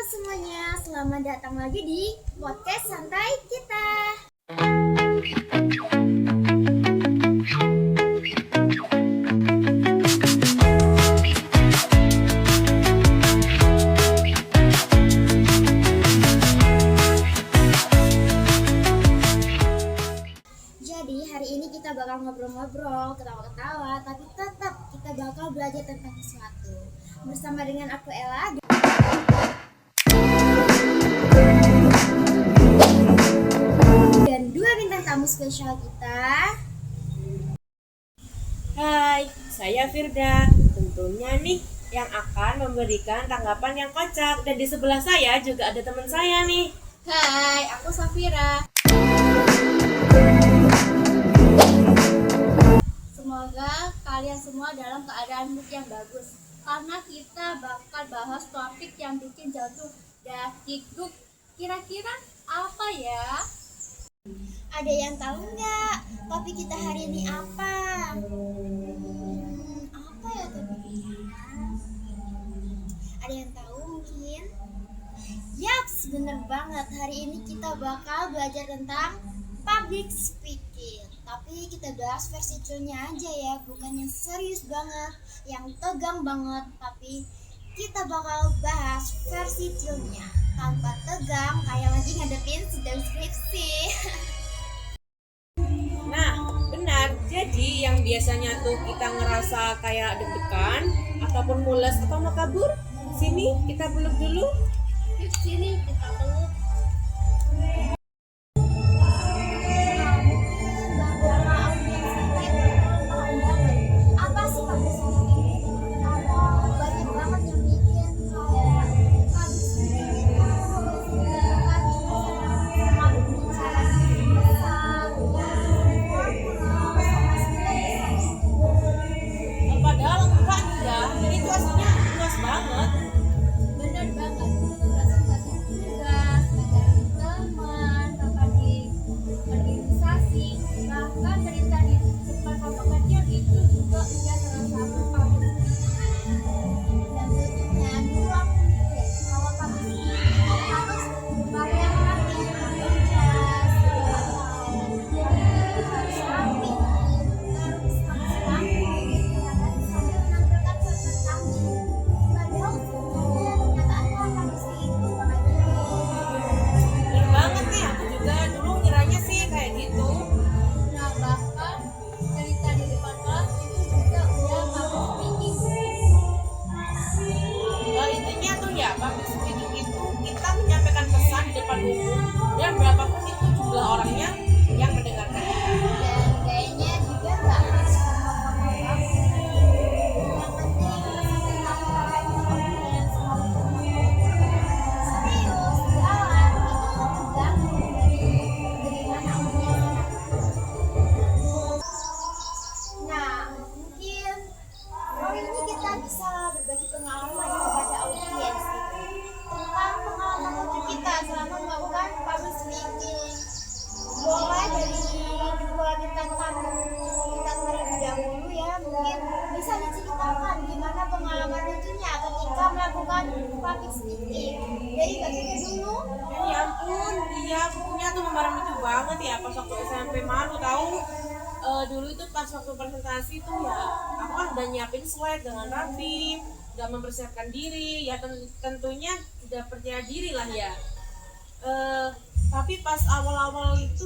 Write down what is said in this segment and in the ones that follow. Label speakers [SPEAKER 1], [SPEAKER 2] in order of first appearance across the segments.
[SPEAKER 1] semuanya, selamat datang lagi di podcast santai kita. Jadi hari ini kita bakal ngobrol-ngobrol, ketawa-ketawa, tapi tetap kita bakal belajar tentang sesuatu. Bersama dengan aku Ella dan dua bintang tamu spesial kita.
[SPEAKER 2] Hai, saya Firda. Tentunya nih yang akan memberikan tanggapan yang kocak. Dan di sebelah saya juga ada teman saya nih.
[SPEAKER 1] Hai, aku Safira. Semoga kalian semua dalam keadaan mood yang bagus, karena kita bakal bahas topik yang bikin jantung dakdikduk. Kira-kira apa ya? Ada yang tahu nggak topik kita hari ini apa? Apa ya topiknya? Ada yang tahu mungkin? Yaps, bener banget. Hari ini kita bakal belajar tentang public speaking. Tapi kita bahas versi chillnya aja ya, bukan yang serius banget, yang tegang banget. Tapi kita bakal bahas versi chillnya, tanpa tegang kayak lagi ngadepin sidang skripsi.
[SPEAKER 2] Nah, benar. Jadi yang biasanya tuh kita ngerasa kayak deg-degan ataupun mules atau mau kabur, sini kita peluk dulu.
[SPEAKER 1] Yuk sini kita peluk. Apa sih public speaking? Banyak banget yang bikin kayak public speaking itu bukan cuma bicara besar,
[SPEAKER 2] Padahal enggak nih ya. Ini tuh aslinya luas banget.
[SPEAKER 1] bener banget. Presentasi tugas, ngajarin teman, rapat di organisasi, bahkan cerita di depan kelompok kecil itu juga udah salah satu public speaking. Dan tentunya dulu aku mikir kalau public speaking harus berpakaian rapi, pakai jas, jadi harus rapi, terus harus rapi, ya kan, sambil menampilkan konsep kami. Padahal sebenarnya kenyataannya public speaking itu bukan gitu.
[SPEAKER 2] Bener banget nih, aku juga dulu ngiranya sih kayak gitu.
[SPEAKER 1] Nah, bahkan cerita di depan kelas itu juga udah public speaking.
[SPEAKER 2] Intinya tuh ya, public speaking itu kita menyampaikan pesan di depan umum dan berapapun itu jumlah orangnya yang mendengarkan.
[SPEAKER 1] Dan kayaknya juga nggak harus ngomong yang penting kita pakai confidence, serius, jalan itu tergantung dari bagaimana audiensnya. Nah, mungkin kali ini kita bisa berbagi pengalaman kepada audiens tentang pengalaman lucu kita selama melakukan public speaking. Mulai dari dua bintang tamu kita terlebih dahulu ya, mungkin bisa diceritakan gimana pengalaman lucunya ketika melakukan public speaking. Dari Kak Kiki dulu.
[SPEAKER 2] Ya ampun, iya aku punya tuh memang lucu banget ya pas waktu SMP malu tahu. Dulu itu pas waktu presentasi tuh ya aku kan udah nyiapin slide dengan rapi, udah mempersiapkan diri ya, tentunya udah percaya diri lah ya. Tapi pas awal-awal itu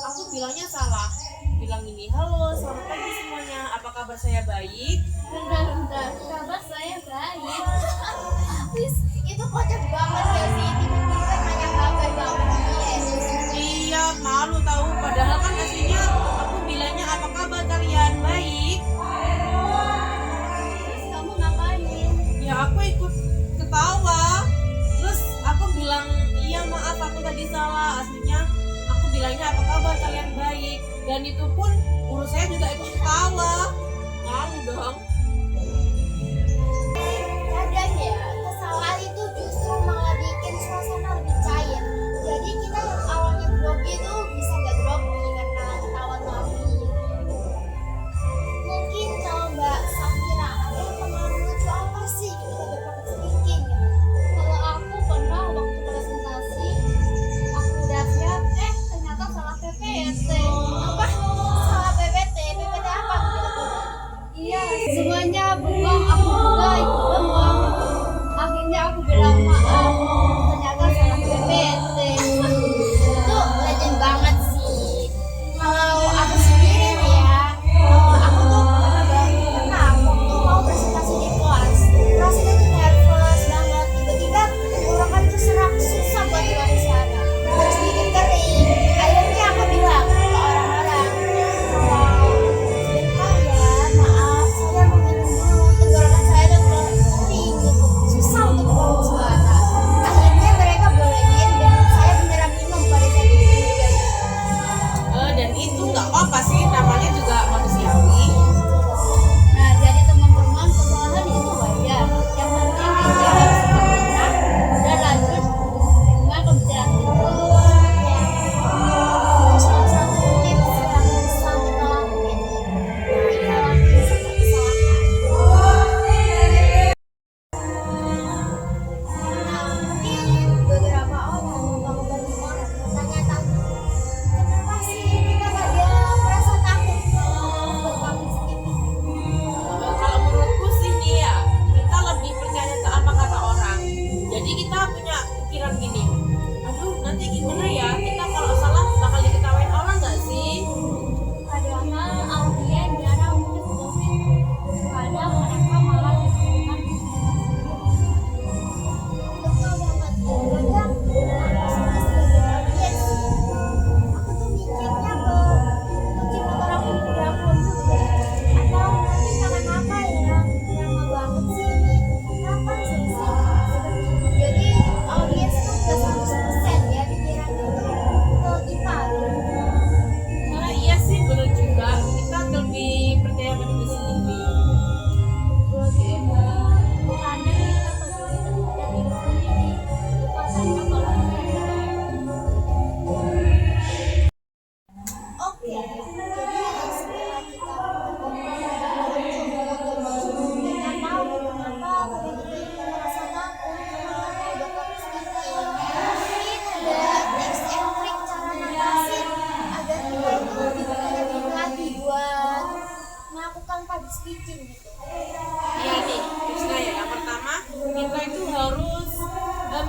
[SPEAKER 2] aku bilangnya salah, bilang ini, halo selamat pagi semuanya, apa kabar saya baik.
[SPEAKER 1] Bentar, kabar saya baik. Wis, itu kocak banget ya sih, tiba-tiba nanya kabar audiens.
[SPEAKER 2] Iya malu tahu, padahal kan aslinya aku bilangnya apa kabar kalian baik.
[SPEAKER 1] Terus kamu ngapain?
[SPEAKER 2] Ya aku ikut ketawa, terus aku bilang iya maaf aku tadi salah, aslinya aku bilangnya apa kabar kalian baik, dan itu pun guru saya juga ikut ketawa. Malu dong.
[SPEAKER 1] Kadang ya, kesalahan itu justru malah bikin suasana lebih cair. Jadi kita yang awalnya grogi itu bisa nggak grogi karena ketawa lagi. Mungkin kalau Mbak Safira ada pengalaman lucu apa sih ketika berpublic speaking? Kalau aku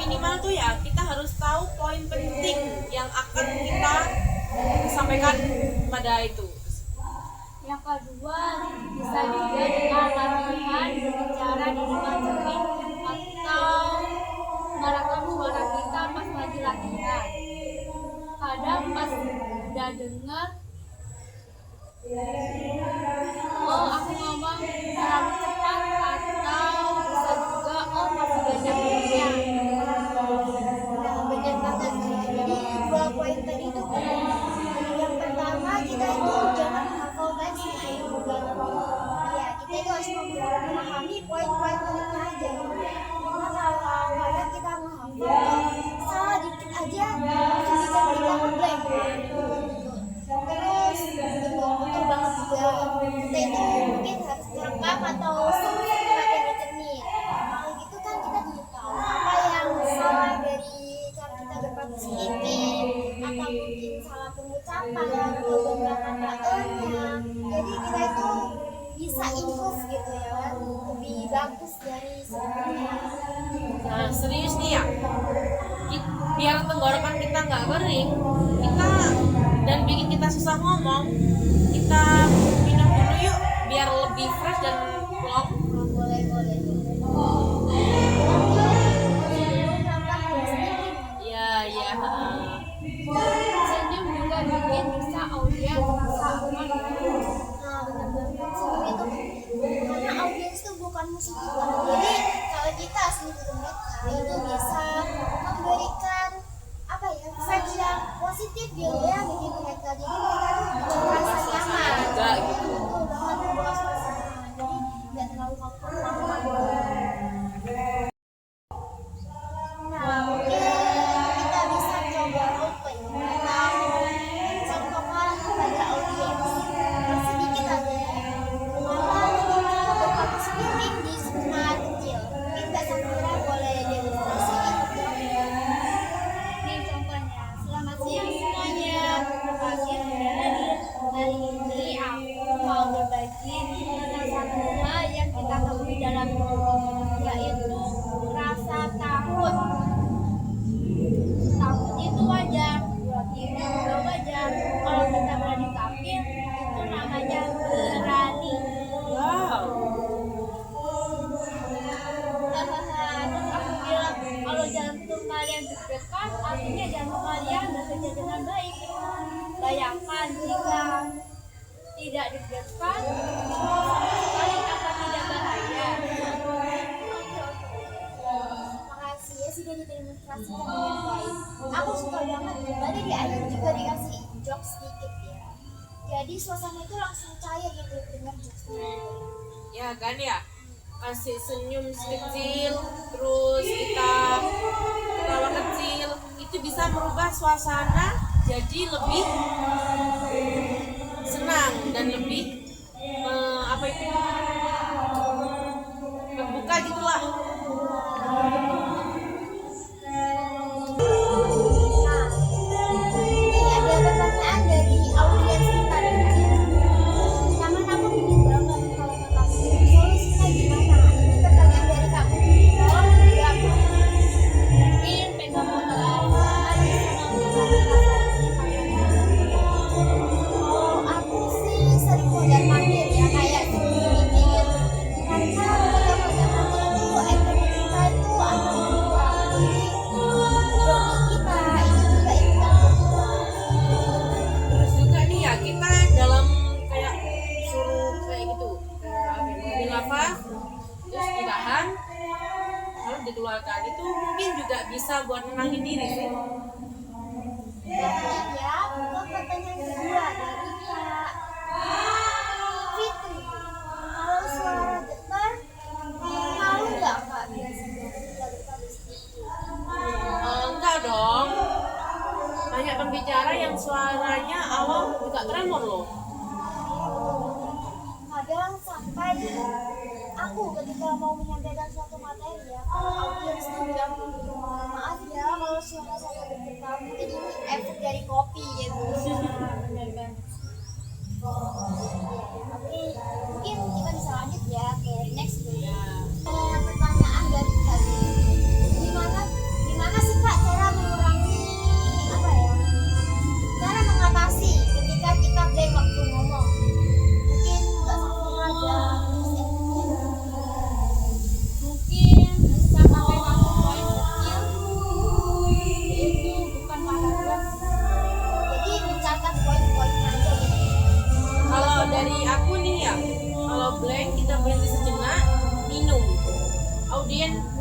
[SPEAKER 2] minimal tuh ya kita harus tahu poin penting yang akan kita sampaikan pada itu.
[SPEAKER 1] Yang kedua, bisa juga dengan latihan berbicara di depan cermin atau merekam suara kita pas lagi latihan. Kadang pas udah denger, oh aku ngomong terlalu cepat, atau bisa juga oh masih banyak dunia.
[SPEAKER 3] Nah, benar banget. Jadi dua poin tadi itu benar. Yang pertama kita itu jangan menghafal teks ya, kita itu harus memahami poin-poin pentingnya aja. Karena kalau kadang kita menghafal salah dikit aja langsung bisa kita ngeblank. Terus betul banget juga kita itu mungkin harus merekam atau seperti latihan di cermin. Kalau gitu kan kita jadi tahu apa yang salah dari cara kita berpartisipasi atau mungkin salah pengucapan atau beberapa kata-katanya. Jadi kita itu bisa improve gitu ya, lebih bagus dari sebelumnya.
[SPEAKER 2] Nah serius nih ya, biar tenggorokan kita nggak kering, kita dan bikin kita susah ngomong, kita minum dulu yuk biar lebih fresh dan plong.
[SPEAKER 3] Boleh.
[SPEAKER 2] Ya.
[SPEAKER 1] Senyum juga bikin bisa audiens merasa aman.
[SPEAKER 3] Nah, benar-benar senyum itu karena audiens itu bukan musuh kita. Jadi kalau kita senyum ke mereka itu bisa memberikan apa ya, vibes yang positif ya bikin mereka. Jadi mereka tuh merasa nyaman.
[SPEAKER 2] Enggak gitu.
[SPEAKER 3] Betul banget, bukan suasana. Jadi nggak terlalu kaku. Nah, mungkin kita bisa coba open atau contohkan kepada audiens. Sedikit aja ya. Mengapa berpartisipasi di semangat kecil? Mungkin Mbak Safira boleh demonstrasiin.
[SPEAKER 1] Ini contohnya. Selamat siang semuanya. Terima kasih sudah hadir. Hari ini aku mau berbagi tentang satu hal yang kita temui dalam hidup, yaitu rasa takut. Takut itu wajar, ini juga wajar. Kalau kita berani tampil, itu namanya berani.
[SPEAKER 2] Wow.
[SPEAKER 1] Terus aku bilang, kalau jantung kalian deg-degan, artinya jantung kalian bekerja dengan baik. Bayangkan jika tidak deg-degan, sekali akan tidak bahaya.
[SPEAKER 3] Makasih ya sudah didemonstrasikan dengan baik. Aku suka banget. Tadi di akhir juga dikasih jokes sedikit ya. Jadi suasana itu langsung cair gitu dengan jokesnya.
[SPEAKER 2] Ya kan ya, kasih senyum kecil, terus kita ketawa kecil, itu bisa merubah suasana jadi lebih senang dan lebih terbuka gitulah.
[SPEAKER 3] Nah, ini ada pertanyaan dari audiens kita nih. Sama aku ingin banget kalau kakak solusinya gimana? Ini pertanyaan dari kamu. Oh, ya.
[SPEAKER 1] Mungkin pegang motor aja,
[SPEAKER 3] Oh, aku sih sering modal mandir ya kayak segini gitu. Karena modal mandir itu ekonomi kita itu akan berkurang. Jadi grogi kita itu juga ikutan berkurang.
[SPEAKER 2] Terus juga nih ya, kita dalam kayak suruh kayak gitu, di lava, terus ditahan, lalu dikeluarkan, itu mungkin juga bisa buat nenangin diri sih.
[SPEAKER 3] Lanjut ya, ke pertanyaan kedua dari Kak Fitri. Kalau suara getar, malu nggak Kak biasanya ketika berpartisipasi?
[SPEAKER 2] Enggak dong, banyak pembicara yang suaranya awal juga tremor loh.
[SPEAKER 3] Kadang sampai aku ketika mau menyampaikan suatu materi ya, kalau audiens itu bilang maaf ya kalau suara saya bergetar, mungkin ini efek dari kopi gitu.
[SPEAKER 1] benar banget.
[SPEAKER 3] Oke, mungkin kita bisa lanjut ya ke next dulu. Pertanyaan dari tadi, gimana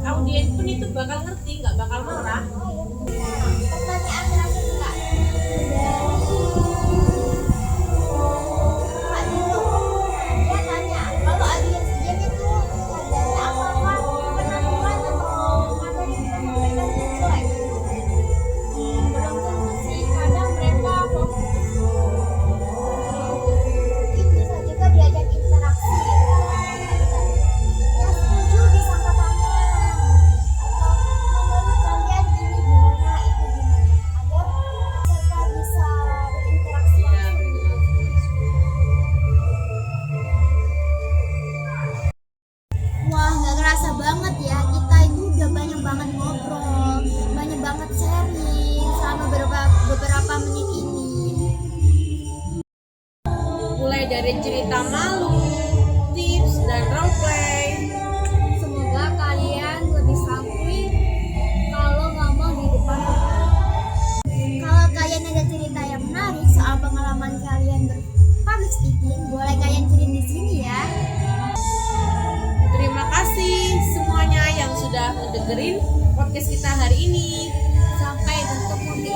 [SPEAKER 2] audiens pun itu bakal ngerti, nggak bakal marah.
[SPEAKER 3] Pertanyaan terakhir Kak, dari Kak Dino. Dia tanya, kalau audiens game itu tandanya apakah penampilan atau materi yang memberikan jelek?
[SPEAKER 1] Belum tentu sih, kadang mereka fokus.
[SPEAKER 3] Mungkin bisa juga diajak interaksi. Yang setuju disangka tangan. Atau menurut kalian ini gimana, itu gimana? Agar peserta bisa berinteraksi langsung. Wah, nggak kerasa banget ya. Kita itu udah banyak banget ngobrol, banyak banget sharing selama beberapa menit ini.
[SPEAKER 2] Mulai dari cerita malu, tips, dan roleplay.
[SPEAKER 1] Semoga kalian lebih santuy kalau ngomong di depan umum.
[SPEAKER 3] Kalau kalian ada cerita yang menarik soal pengalaman kalian berpublic speaking, boleh kalian kirim di sini ya.
[SPEAKER 2] Terima kasih semuanya yang sudah mendengerin podcast kita hari ini.
[SPEAKER 1] Sampai bertemu di